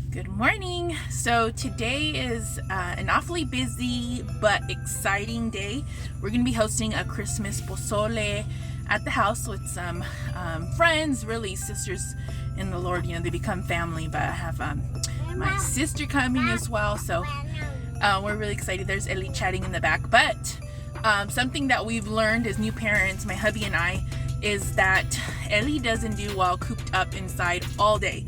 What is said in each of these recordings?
Good morning. So today is an awfully busy but exciting day. We're going to be hosting a Christmas pozole at the house with some friends, really sisters in the Lord. You know, they become family, but I have my sister coming as well. So we're really excited. There's Ellie chatting in the back. But something that we've learned as new parents, my hubby and I, is that Ellie doesn't do well cooped up inside all day.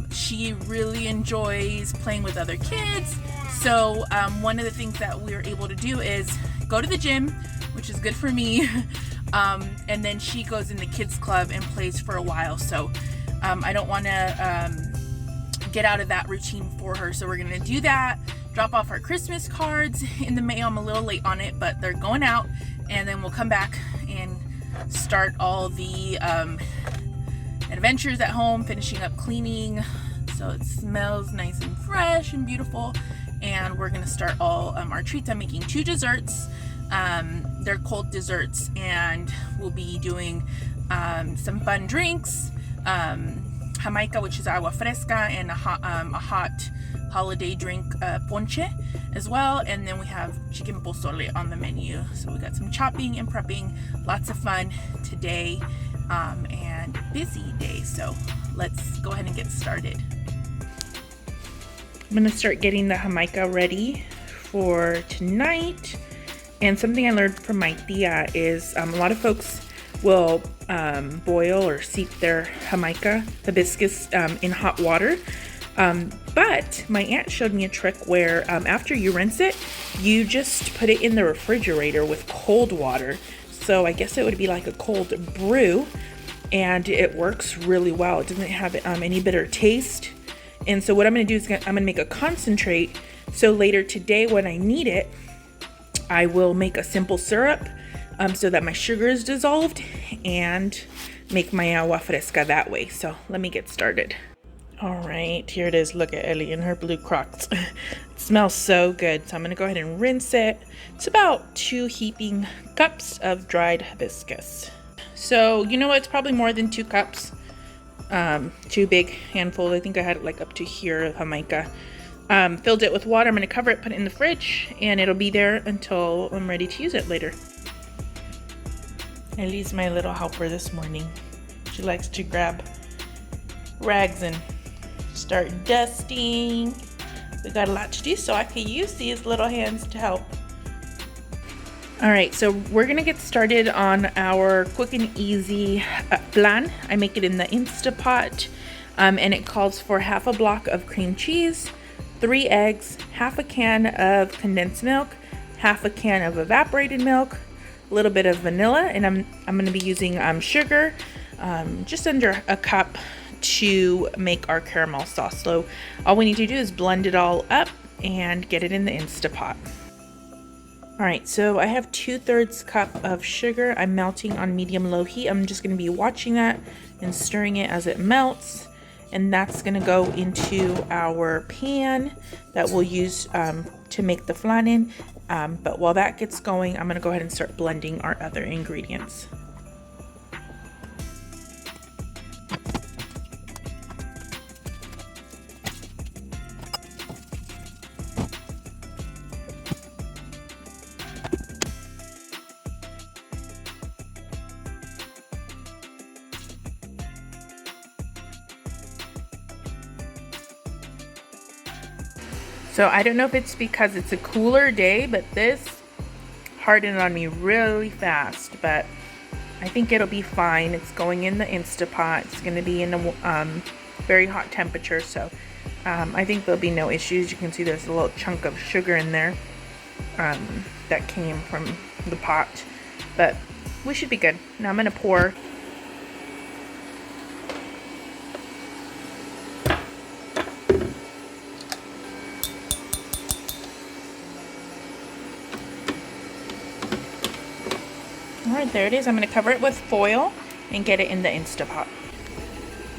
She really enjoys playing with other kids. So one of the things that we were able to do is go to the gym, which is good for me. And then she goes in the kids club and plays for a while. So I don't want to get out of that routine for her. So we're going to do that, drop off our Christmas cards in the mail. I'm a little late on it, but they're going out. And then we'll come back and start all the adventures at home, finishing up cleaning so it smells nice and fresh and beautiful. And we're gonna start all our treats. I'm making 2 desserts. They're cold desserts, and we'll be doing some fun drinks, Jamaica, which is Agua Fresca, and a hot holiday drink, ponche as well. And then we have Chicken Pozole on the menu. So we got some chopping and prepping, lots of fun today. And busy day, so let's go ahead and get started. I'm gonna start getting the Jamaica ready for tonight. And something I learned from my tia is a lot of folks will boil or steep their Jamaica hibiscus in hot water. But my aunt showed me a trick where after you rinse it, you just put it in the refrigerator with cold water. So I guess it would be like a cold brew, and it works really well. It doesn't have any bitter taste. And so what I'm going to do is I'm going to make a concentrate. So later today when I need it, I will make a simple syrup so that my sugar is dissolved, and make my agua fresca that way. So let me get started. All right, here it is. Look at Ellie in her blue Crocs. It smells so good. So I'm gonna go ahead and rinse it. It's about 2 heaping cups of dried hibiscus. So you know what? It's probably more than 2 cups. 2 big handfuls. I think I had it like up to here of Jamaica. Filled it with water. I'm gonna cover it, put it in the fridge, and it'll be there until I'm ready to use it later. Ellie's my little helper this morning. She likes to grab rags and start dusting. We got a lot to do, so I could use these little hands to help. All right, so we're gonna get started on our quick and easy flan. I make it in the Instapot, and it calls for half a block of cream cheese, 3 eggs, half a can of condensed milk, half a can of evaporated milk, a little bit of vanilla, and I'm gonna be using sugar, just under a cup, to make our caramel sauce. So all we need to do is blend it all up and get it in the Instapot. All right, so I have 2/3 cup of sugar. I'm melting on medium-low heat. I'm just gonna be watching that and stirring it as it melts. And that's gonna go into our pan that we'll use to make the flan in. But while that gets going, I'm gonna go ahead and start blending our other ingredients. So I don't know if it's because it's a cooler day, but this hardened on me really fast, but I think it'll be fine. It's going in the Instapot. It's going to be in a very hot temperature, so I think there'll be no issues. You can see there's a little chunk of sugar in there that came from the pot, but we should be good. Now I'm going to pour. All right, there it is. I'm going to cover it with foil and get it in the Instapot.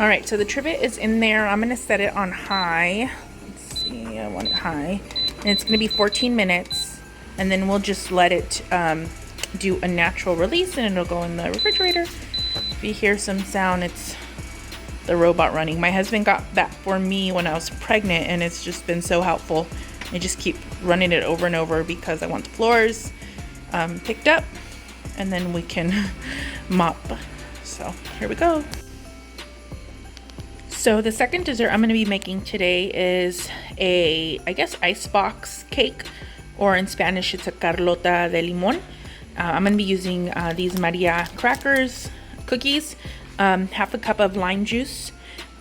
All right, so the trivet is in there. I'm going to set it on high. Let's see, I want it high. And it's going to be 14 minutes. And then we'll just let it do a natural release, and it'll go in the refrigerator. If you hear some sound, it's the robot running. My husband got that for me when I was pregnant, and it's just been so helpful. I just keep running it over and over because I want the floors picked up, and then we can mop. So here we go. So the second dessert I'm going to be making today is I guess icebox cake, or in Spanish it's a Carlota de limon. I'm going to be using these Maria crackers, cookies, half a cup of lime juice.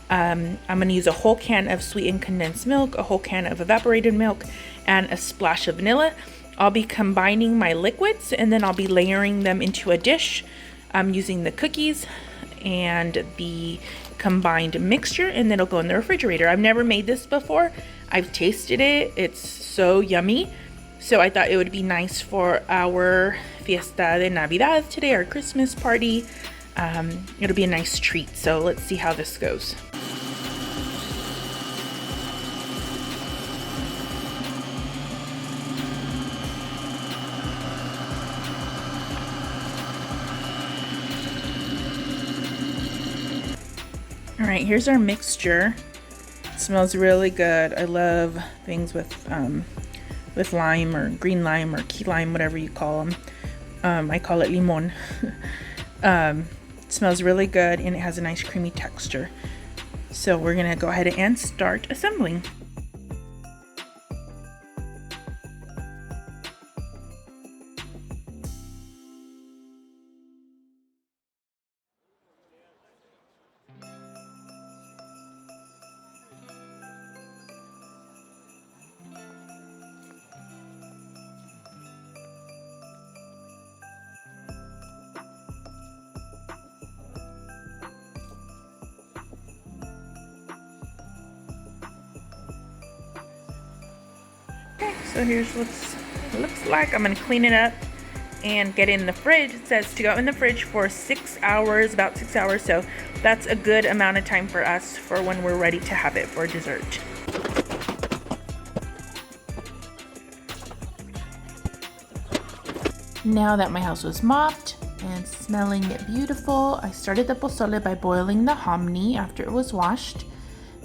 I'm going to use a whole can of sweetened condensed milk, a whole can of evaporated milk, and a splash of vanilla. I'll be combining my liquids, and then I'll be layering them into a dish. I'm using the cookies and the combined mixture, and then it'll go in the refrigerator. I've never made this before. I've tasted it. It's so yummy. So I thought it would be nice for our Fiesta de Navidad today, our Christmas party. It'll be a nice treat. So let's see how this goes. All right, here's our mixture. It smells really good. I love things with lime or green lime or key lime, whatever you call them. I call it limon. It smells really good, and it has a nice creamy texture. So we're gonna go ahead and start assembling. So here's what it looks like. I'm gonna clean it up and get it in the fridge. It says to go in the fridge for 6 hours, about 6 hours. So that's a good amount of time for us for when we're ready to have it for dessert. Now that my house was mopped and smelling beautiful, I started the pozole by boiling the hominy after it was washed.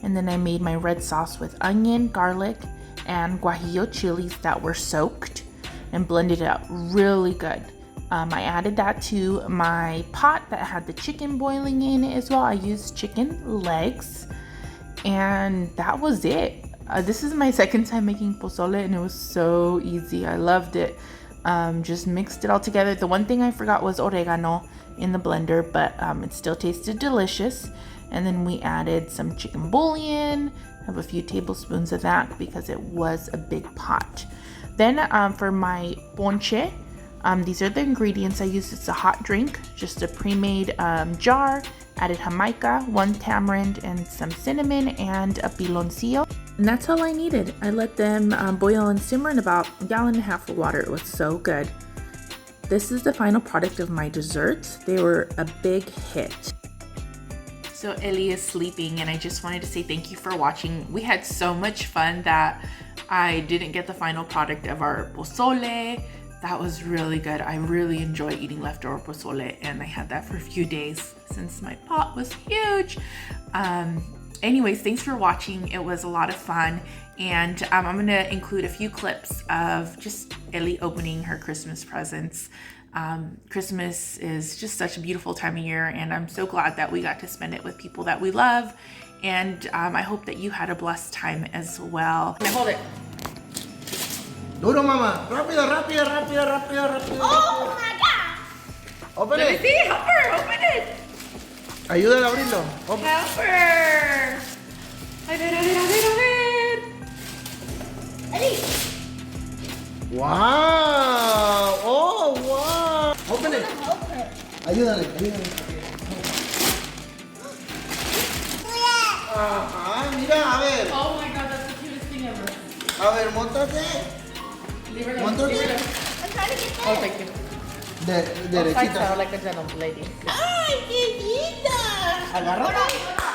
And then I made my red sauce with onion, garlic, and guajillo chilies that were soaked, and blended it up really good. I added that to my pot that had the chicken boiling in it as well. I used chicken legs, and that was it. This is my second time making pozole, and it was so easy. I loved it. Just mixed it all together. The one thing I forgot was oregano in the blender, but it still tasted delicious. And then we added some chicken bouillon. Have a few tablespoons of that because it was a big pot. Then for my ponche, these are the ingredients I used. It's a hot drink, just a pre-made jar. Added jamaica, 1 tamarind, and some cinnamon, and a piloncillo. And that's all I needed. I let them boil and simmer in about 1.5 gallons of water. It was so good. This is the final product of my desserts. They were a big hit. So Ellie is sleeping, and I just wanted to say thank you for watching. We had so much fun that I didn't get the final product of our pozole. That was really good. I really enjoy eating leftover pozole, and I had that for a few days since my pot was huge. Anyways, thanks for watching. It was a lot of fun, and I'm gonna include a few clips of just Ellie opening her Christmas presents. Christmas is just such a beautiful time of year, and I'm so glad that we got to spend it with people that we love, and I hope that you had a blessed time as well. Now hold it. Duro, mamá. Rápido, rápido, rápido, rápido, rápido. Oh my God. Open Let me it. see, help her, open it. Ayúdale a abrirlo. Open. Help her. A ver, a ver, a ver, a ver. Ready? Wow. Oh, wow. Open it. Help her. Ayúdale, ayúdale. Ajá, mira, a ver. Oh my God, that's the cutest thing ever. A ver, móntate. Móntate. I'm trying to get Oh, this. thank you. Derechita. Like a gentleman lady. Ay, qué linda. Agárrala.